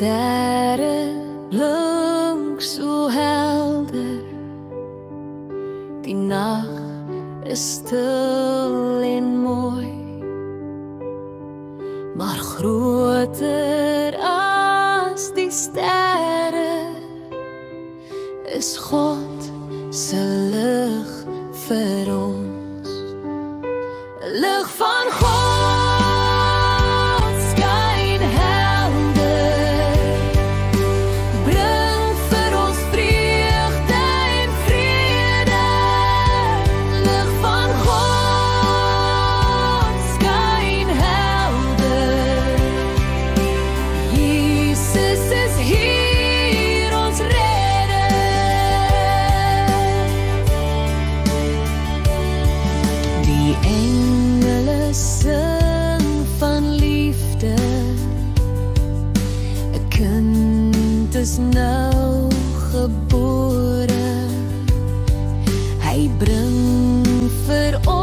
sterre blink so helder. Die nag is stil en mooi, maar groter as die sterre is God se lig vir ons. Lig van God skyn helder, bring vir ons vreugde en vrede. Lig van God skyn helder, Jesus is hier ons redder. Die engele sing van liefde, 'n kind is nou gebore, hy bring vir ons